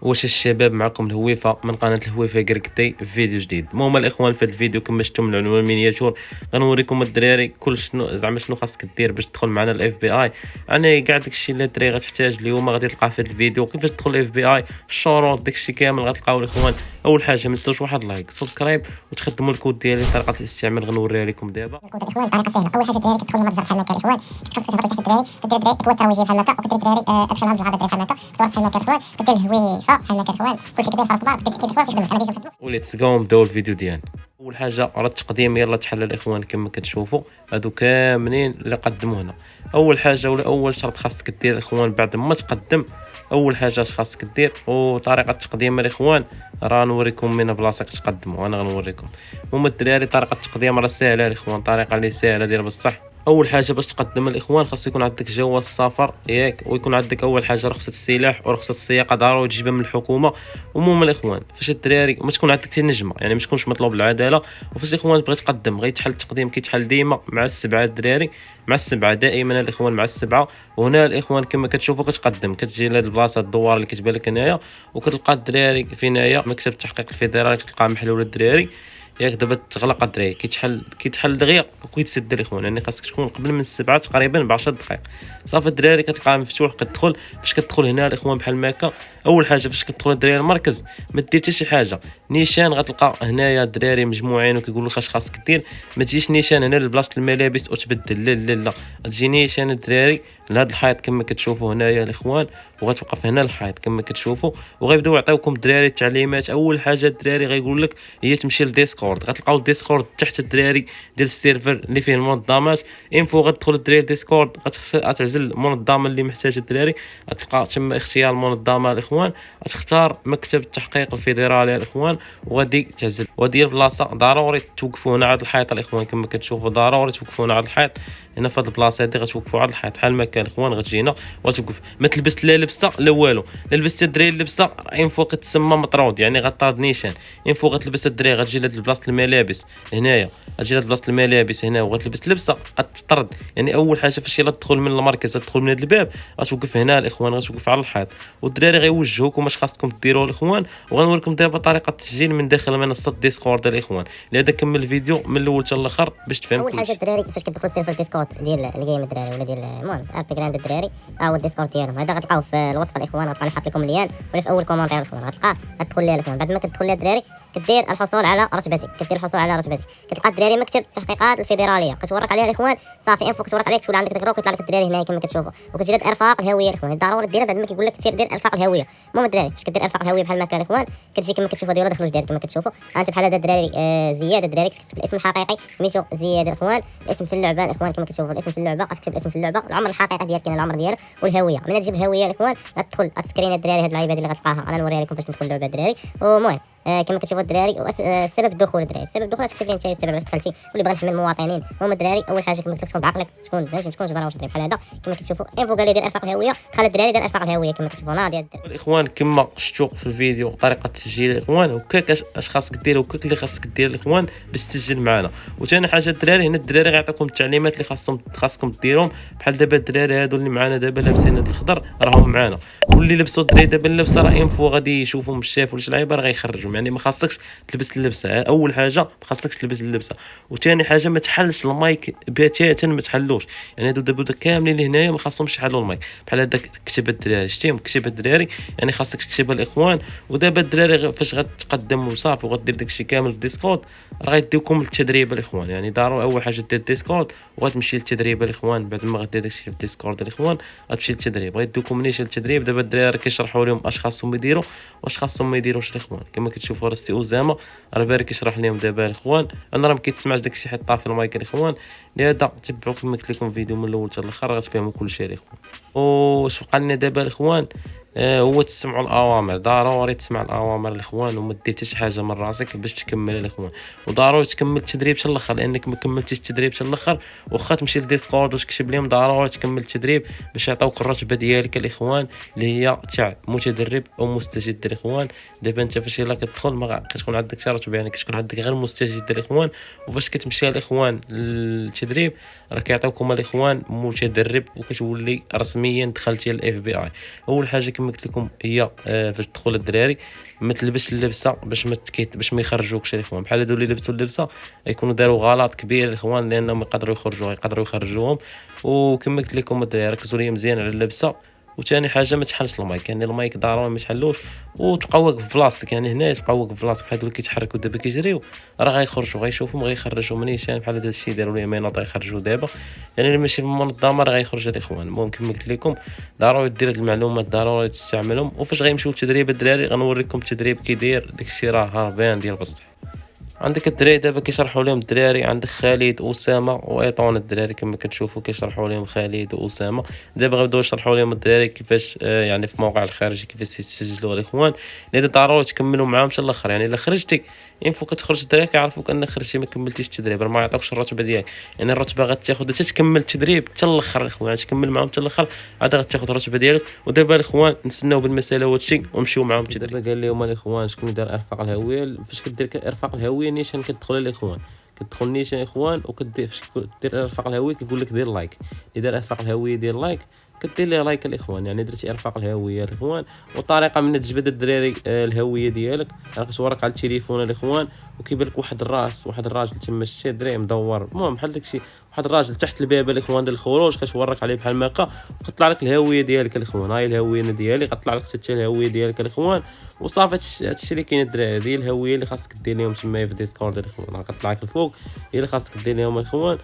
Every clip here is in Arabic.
واش الشباب، معكم الهويفه من قناه الهويفه كركتي في فيديو جديد. المهم الاخوان، في هذا الفيديو كما شفتوا من العنوان المينياتور غنوريكم الدراري كل شنو خاصك دير باش تدخل معنا الاف بي اي. يعني كاع داكشي اللي الدراري غتحتاج اليوم غادي تلقاه في هذا الفيديو، كيفاش تدخل الاف بي اي، الشروط، داكشي كامل غتلقاو الاخوان. اول حاجه ما تنساوش واحد لايك، سبسكرايب، وتخدموا الكود ديالي. طريقه الاستعمال غنوريها لكم دابا. الكود الاخوان طريقه سهله. اول حاجه الدراري كتدخل للمتجر بحال هكا الاخوان، كتدخل تهبط تحت الدراري، كدير الدراري كود ترويجي بحال هكا، وكدير الدراري ادخل هامز العرض بحال هكا، صوره بحال هكا الاخوان، كدير الهويفه بحال هكا الاخوان، كلشي كبير فرق بعض، كتاكد الاخوان كيخدم. انا باش نخدمو وليتس جو نبداو الفيديو ديالنا. اول حاجه راه التقديم، يلا تحل الاخوان كما كتشوفوا هادو كاملين اللي قدموا هنا. اول حاجه ولا اول شرط خاصك دير الاخوان بعد ما تقدم، اول حاجه اش خاصك دير وطريقه التقديم الاخوان راه نوريكم من بلاصه تقدموا. انا غنوريكم. المهم الدراري طريقه التقديم راه ساهله الاخوان، طريقه اللي ساهله ديال بصح. اول حاجه باش تقدم الاخوان خاص يكون عندك جواز السفر ياك، ويكون عندك اول حاجه رخصه السلاح ورخصه السياقه، ضروري تجيبها من الحكومه. المهم الاخوان فاش الدراري ما تكون عندك حتى نجمه، يعني ما تكونش مطلوب العداله. وفاش الاخوان تبغي تقدم غيتحل التقديم، كيتحل ديما مع السبعه الدراري، مع السبعه دائما الاخوان، مع السبعه. وهنا الاخوان كما كتشوفوا كتقدم، كتجي لهاد البلاصه الدوار اللي كتبان لك هنايا، وكتلقى الدراري في هنايا مكتب التحقيق الفيدرالي، كتلقاه محلول الدراري ياك. دابا تغلق الدراري، كيتحل دغيا وكيتسد الاخوان. يعني خاصك تكون قبل من السبعه تقريبا ب 10 دقائق صافي. الدراري كتلقاه مفتوح، كتدخل. فاش كتدخل هنا الاخوان بحال ماكا، اول حاجه فاش كتدخل الدراري المركز ما دير حتى شي حاجه. نيشان غتلقى هنايا الدراري مجموعين وكيقول لك اش خاصك دير. ما تجيش نيشان هنا لبلاصه الملابس وتبدل، لا لا لا، تجي نيشان الدراري لهاد الحيط كما كتشوفوا هنايا الاخوان، وغتوقف هنا الحيط كما كتشوفوا، وغيبداو يعطيوكم الدراري التعليمات. اول حاجه الدراري غيقول لك هي تمشي لديسكورد، غتلقاو الديسكورد تحت الدراري ديال السيرفر اللي فيه المنظمات. انفو غتدخل الدراري ديسكورد، غتعزل المنظمه اللي محتاجه الدراري، غتلقى تما اختيار المنظمه الاخوان، غتختار مكتب التحقيق الفيدرالي الاخوان، وغادي تعزل. وهذه البلاصه ضروري توقفوا هنا على الحيط الاخوان كما كتشوفوا، ضروري توقفوا هنا على الحيط. هنا في هذه البلاصه هذه غتوقفوا على الحيط بحال ما كان الاخوان، غتجي هنا وتوقف. ما تلبس لا لبسه لا والو، لا لبست الدراري اللبسه ان فوق تسمى مطرود، يعني غطرد نيشان. ان فوق غتلبس الدراري غتجي لهاد بلاصه الملابس هنايا، غتجي لهاد بلاصه الملابس هنا وغتلبس لبسه غتطرد. يعني اول حاجه فاش يلا تدخل من المركز، تدخل من هذا الباب غتوقف هنا الاخوان، غتوقف على الحيط، والدراري غيوجهوكم واش خاصكم ديروا الاخوان. وغنوريكم دابا طريقه التسجيل من داخل منصه ديسكورد الاخوان. لهذا كمل الفيديو من الاول حتى الاخر باش تفهم. اول حاجه الدراري فاش كتدخل سيرفر ديسكورد ديال الجيم الدراري ولا ديال المهم ابي جراند الدراري، هو الديسكورد ديالهم هذا غتلقاوه في الوصف الاخوان، غتلقى حاط لكم اللين ولا في اول كومونتير الاخوان غتلقاه. غتدخل ليه الاخوان، بعد ما كتدخل ليه الدراري كدير الحصول على رتبتك، كتلقى الدراري مكتب التحقيقات الفيدراليه، كتورق عليها الاخوان صافي. انفو كتورق عليك تولي عندك ديك الروك، يطلع لك الدراري هنايا كما كتشوفوا، وكتجي لك ارفاق الهويه الاخوان. ضروري ديرها بعد ما كيقول لك سير دير ارفاق الهويه. المهم الدراري فاش كدير ارفاق الهويه بحال ما كان الاخوان، كتجي كما كتشوفوا ديالو داخل الجداد كما كتشوفوا. انت بحال هذا الدراري زياد الدراري كتكتب الاسم الحقيقي سميتو زياد الاخوان، الاسم في اللعبه الاخوان كما كتشوفوا، الاسم في اللعبه غتكتب الاسم في اللعبه، العمر الحقيقي ديالك كاين العمر ديالك، والهويه. من تجيب الهويه الاخوان غتدخل غتسكرين الدراري هاد اللعيبه اللي غتلقاها. انا نوريها لكم فاش ندخل اللعبه الدراري. المهم كما كتشوفوا الدراري السبب الدخول الدراري، السبب الدخول تكتب لي انت السبب علاش دخلتي واللي بغى نحمل المواطنين. المهم الدراري اول حاجه كما قلت لك تكون بعقلك، تكون فهمتي، ما تكونش برا واش بحال هذا كما كتشوفوا. انفو قال لي دير ارفاق الهويه، خلى الدراري دير ارفاق الهويه كما كتشوفوا ناضيه الدراري. الاخوان كما شفتوا في الفيديو طريقه التسجيل الاخوان، وكاك اش خاصك دير وكاك اللي خاصك دير الاخوان باش تسجل معنا. وثاني حاجه الدراري هنا الدراري غيعطيكم التعليمات اللي خاصكم ديرهم. بحال دابا الدراري هادو اللي معنا دابا لابسين هاد الخضر راهم معنا، واللي لبسوا الدراري دابا اللبسه راه انفو غادي يشوفوا من الشاف ولا شي لعيبه راه غيخرجهم. يعني ما خاصكش تلبس اللبسه، اول حاجه ما خاصكش تلبس اللبسه. وثاني حاجه ما تحلش المايك بتاتا، ما تحلوش. يعني هادو دابا كاملين اللي هنايا ما خاصهمش يحلوا المايك. بحال هذاك كتب الدراري شتيهم كتب الدراري، يعني خاصك تكتبها الاخوان. ودابا الدراري فاش غتقدم وصافي وغدير داكشي كامل في ديسكورد راه غيديوكم للتدريب الاخوان. يعني ضروري اول حاجه دير ديسكورد وغتمشي للتدريب الاخوان. بعد ما غدير داكشي في ديسكورد الاخوان غتمشي للتدريب، غيديوكم نيشان للتدريب. دابا الدراري كيشرحوا لهم اش خاصهم يديروا واش خاصهم ما يديروش الاخوان. كما كتشوفوا راه السي اسامه راه بارك يشرح لهم دابا الاخوان. انا راه ما كيتسمعش داكشي حيت طافي المايك الاخوان. لهذا تبعوا كما قلت لكم الفيديو من الاول حتى الاخر غتفهموا كل شيء الاخوان. واش بقى لنا دابا الاخوان هو تسمعوا الاوامر. ضروري تسمع الاوامر الاخوان وما دير حتى شي حاجه من راسك باش تكمل الاخوان. وضروري تكمل التدريب حتى الاخر، لانك ما كملتيش التدريب حتى الاخر واخا تمشي لديسكورد وتكتب لهم ضروري تكمل التدريب باش يعطيوك الرتبه ديالك الاخوان اللي هي تاع متدرب او مستجد الاخوان. دابا انت فاش يلا كتدخل ما كتكون عندك شي رتبه، يعني كتكون عندك غير مستجد الاخوان. وفاش كتمشي الاخوان للتدريب راه كيعطيوكم الاخوان متدرب وكتولي رسميا دخلتي الاف بي اي. اول حاجه كما كما قلت لكم هي فاش تدخل الدراري ما تلبسش اللبسه باش ما يخرجوكش الاخوان. بحال هادو اللي لبسوا اللبسه يكونوا داروا غلط كبير الاخوان، لانهم يقدروا يخرجوهم. وكما قلت لكم الدراري ركزوا ليا مزيان على اللبسه. وثاني حاجه ما تحلش المايك، يعني المايك ضروري ما تحلوش وتبقى واقف في بلاصتك. يعني هنا تبقى واقف في بلاصتك بحال هادو كيتحركوا دابا كيجريو راه غيخرجوا غيشوفوهم غيخرجوا منيشان بحال هذا الشيء داروا ليه مينوط غيخرجوا دابا. يعني اللي ماشي في المنظمه راه غيخرج الاخوان. المهم كما قلت لكم ضروري دير هاد المعلومات، ضروري تستعملهم. وفاش غيمشيو التدريب الدراري غنوريكم التدريب كي داير، داكشي راه هربان ديال بصح. عندك الدراري دابا كيشرحوا لهم الدراري، عندك خالد واسامه وايطون الدراري كما كتشوفوا كيشرحوا لهم خالد واسامه. دابا غيبداو يشرحوا لهم الدراري كيفاش يعني في موقع الخارجي كيفاش يتسجلوا الاخوان. اللي ضروري تكملوا معاهم حتى الاخر، يعني الا خرجتي ينفو كتخرج الدراري كيعرفوك انك خرجتي ما كملتيش التدريب راه ما يعطوكش الرتبه ديالك. يعني الرتبه غتاخذ حتى تكمل التدريب حتى الاخر الاخوان، تكمل معاهم حتى الاخر عاد غتاخذ الرتبه ديالك. ودابا الاخوان نستناو بالمساله وهادشي ونمشيو معاهم التدريب. دابا قال لهم الاخوان شكون دار ارفاق الهويه. فاش كدير ارفاق الهويه نيشان كتدخل الاخوان، كتدخل نيشان اخوان وكدير فاش دير ارفاق الهويه كيقول لك دير لايك. اللي دار ارفاق الهويه دير لايك كدير ليه لايك الاخوان. يعني درتي ارفاق الهويه الاخوان. وطريقه من تجبد الدراري الهويه ديالك راه كتورك على التليفون الاخوان وكيبان لك واحد الراجل تما شتي دري مدور. المهم بحال داكشي واحد الراجل تحت الباب الاخوان ديال الخروج كتورك عليه بحال ماكا وكتطلع لك الهويه ديالك الاخوان. هاي الهويه ديالي غتطلع لك حتى الهويه ديالك الاخوان. وصافي هادشي اللي كاين الدراري ديال الهويه اللي خاصك دير لهم تما في ديسكورد الاخوان. راه كتطلع لك الفوق هي اللي خاصك دير لهم الاخوان.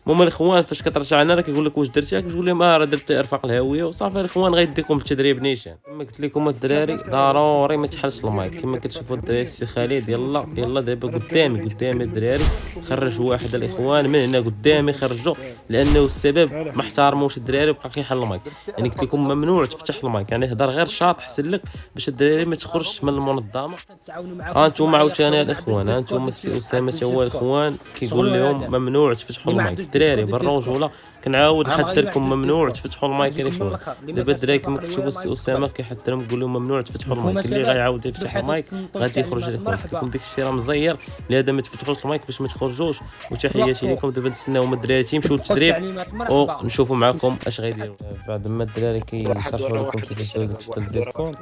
المهم الاخوان فاش كترجع هنا راه كيقول لك واش درتيها كتقول لهم راه درت ارفاق الهويه وصافي الاخوان غيديكم بالتدريب نيشان. كما قلت لكم الدراري ضروري ما تحلش المايك. كما كتشوفوا الدراري السي خالد يلا دابا قدامي الدراري خرج واحد الاخوان من هنا قدامي خرجوا لانه السبب ما احترموش الدراري وبقى كيحل المايك. يعني قلت لكم ممنوع تفتح المايك، يعني هضر غير شاط حسن لك باش الدراري ما تخرجش من المنظمه. ها انتم عاوتاني الاخوان، ها انتم السي اسامه هو الاخوان كيقول لهم ممنوع تفتحوا المايك. الدراري بالرجوله كنعاود نحذركم ممنوع تفتحوا المايك الاخوان. دابا الدراري كما كتشوفوا السي اسامه كيحذرهم كيقول لهم ممنوع تفتحوا المايك. اللي غيعاود يفتح المايك غادي يخرج الاخوان. قلت لكم داك الشيء راه مزير لهذا ما تفتحوش المايك باش ما تخرجوش. وتحياتي لكم. دابا نستناو من الدراري يمشيو للتدريب ونشوفوا معكم اش غيديروا بعد ما الدراري كيشرحوا لكم كيفاش ديروا داكشي ديال الديسكورد.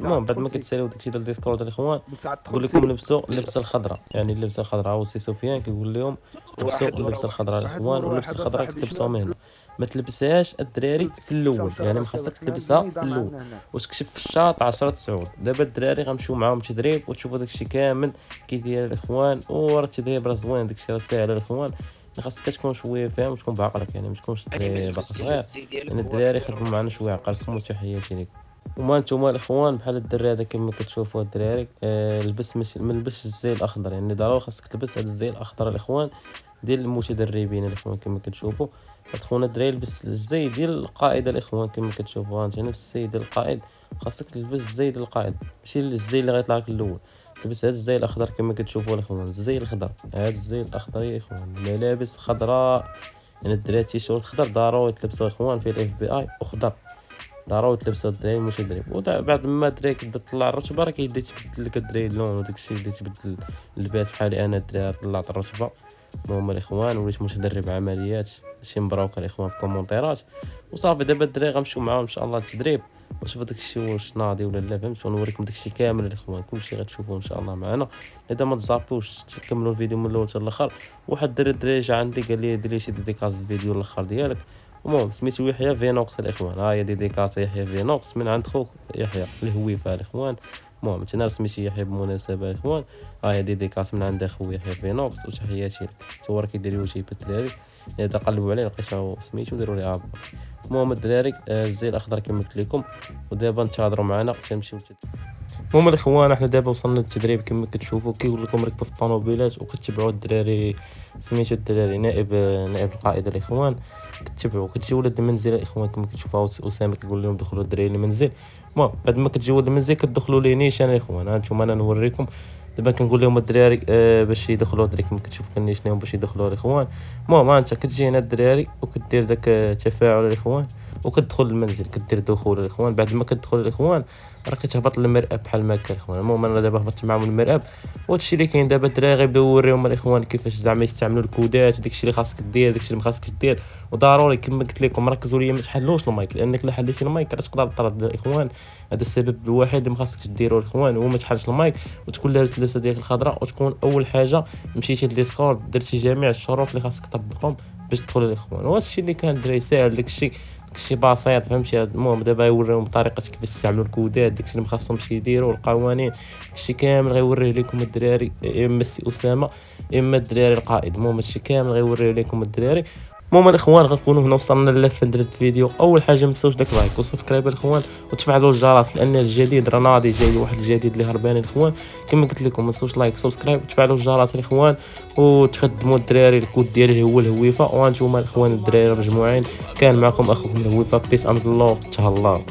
المهم بعد ما كتساليو داكشي ديال الديسكورد الاخوان نقول لكم لبسوا اللبسه الخضراء. يعني اللبسه الخضراء هو السي سفيان كيقول لهم لبسوا اللبسه الخضراء الاخوان. واللبسه الخضراء كتلبسوها هنا، ما تلبسهاش الدراري في الاول. يعني ما خاصك تلبسها في الاول وتكشف في الشاط 10 9. دابا الدراري غنمشيو معاهم تدريب وتشوفوا داكشي كامل كي داير الاخوان. وراه التدريب راه زوين داكشي راه ساهل الاخوان. خاصك تكون شويه فاهم وتكون بعقلك، يعني ما تكونش باقي صغير. يعني الدراري خدموا معنا شويه عقلكم. وتحياتي لكم. وما نتوما الاخوان بحال الدري هذا كما كتشوفوا الدراري لبس ما لبسش الزي الاخضر. يعني ضروري خاصك تلبس هذا الزي الاخضر الاخوان ديال المتدربين الاخوان. كما كتشوفوا خونا الدراري يلبس الزي ديال القائد الاخوان. كما كتشوفوا انت نفس الزي ديال القائد خاصك تلبس الزي ديال القائد ماشي الزي اللي غيطلع لك الاول. لبس هذا الزي الاخضر كما كتشوفوا الاخوان. الزي الاخضر هذا الزي الاخضر يا اخوان. ملابس خضراء يعني الدراري تيشورت خضر ضروري تلبسوا الاخوان في الاف بي اي وخضر ضروري تلبسوا الدراري المتدرب. وبعد ما الدراري كيبدا تطلع الرتبه راه كيبدا يتبدل لك الدراري اللون وداك الشيء يبدا يتبدل اللباس. بحال انا الدراري طلعت الرتبه المهم الاخوان وليت متدرب عمليات شي مبروك الاخوان في كومونتيرات. وصافي دابا الدراري غنمشيو معاهم ان شاء الله للتدريب وشوفوا داك الشيء واش ناضي ولا لا فهمتوا. ونوريكم داك الشيء كامل الاخوان كلشي غتشوفوه ان شاء الله معنا. اذا ما تزابوش تكملوا الفيديو من الاول حتى الاخر. واحد الدري جا عندي قال لي دير لي شي ديديكاس الفيديو الاخر ديالك. المهم سميتو يحيى فينوكس الاخوان. ها هي ديديكاس يحيى فينوكس من عند خوك يحيى الهويفه الاخوان. المهم انا سميتي يحيى بالمناسبه الاخوان. ها هي ديديكاس من عند اخويا يحيى فينوكس. وتحياتي لك. صور كيديروا شي بالدراري اذا قلبوا عليه لقيتو سميتو ديروا لي اب. المهم الدراري الزي الاخضر كما قلت لكم. ودابا نتحاضروا معنا تنمشيو. المهم الاخوان احنا دابا وصلنا للتدريب كما كتشوفوا كيقول لكم ركبوا في الطوموبيلات وكتبعوا الدراري سميتو الدراري نائب القائد الاخوان. كتبعوا كتجيو ولاد المنزل الاخوان كما كتشوفوا اسامه كيقول لهم دخلوا الدراري للمنزل. المهم بعد ما كتجيو للمنزل كتدخلوا ليه نيشان الاخوان. ها انتم انا نوريكم دابا كنقول لهم الدراري باش يدخلوا الدراري كما كتشوف كنيشناهم باش يدخلوا الاخوان. المهم ها انت كتجي هنا الدراري وكدير داك التفاعل الاخوان وكتدخل للمنزل كدير دخول الاخوان. بعد ما كتدخل الاخوان راه كتهبط للمرآب بحال ما كان الاخوان. المهم انا دابا هبطت معاهم المرآب، وهادشي اللي كاين دابا. الدراري غيبداو يوريهم الاخوان كيفاش زعما يستعملوا الكودات، داكشي اللي خاصك دير داكشي اللي ما خاصكش دير. وضروري كما قلت لكم ركزوا ليا ما تحلوش المايك، لانك الا حليتي المايك راه تقدر تطرد الاخوان. هذا السبب الوحيد اللي ما خاصكش ديروا الاخوان، هو ما تحلش المايك وتكون لابس اللبسه ديالك الخضراء، وتكون اول حاجه مشيتي للديسكورد درتي جميع الشروط اللي خاصك تطبقهم باش تدخل الاخوان. وهذا الشيء اللي كان الدراري ساهل، داكشي بسيط فهمتي. المهم دابا يوريهم بطريقه كيفاش يستعملوا الكودات، داكشي اللي ما خاصهمش يديروا، القوانين داكشي كامل غيوريه لكم الدراري، اما السي اسامه اما الدراري القائد. المهم هادشي كامل غيوريه لكم الدراري. المهم الاخوان غنكونوا هنا وصلنا للفه ديال الفيديو. اول حاجه ما تنساوش داك لايك وسبسكرايب الاخوان، وتفعلوا الجرس لان الجديد راه ناضي، جاي واحد الجديد اللي هربان الاخوان. كما قلت لكم ما تنساوش لايك وسبسكرايب وتفعلوا الجرس الاخوان، وتخدموا الدراري. الكود ديالي هو الهويفه. وانتم الاخوان الدراري مجموعين، كان معكم اخوكم الهويفه. بيس اند لوف، تهلاو.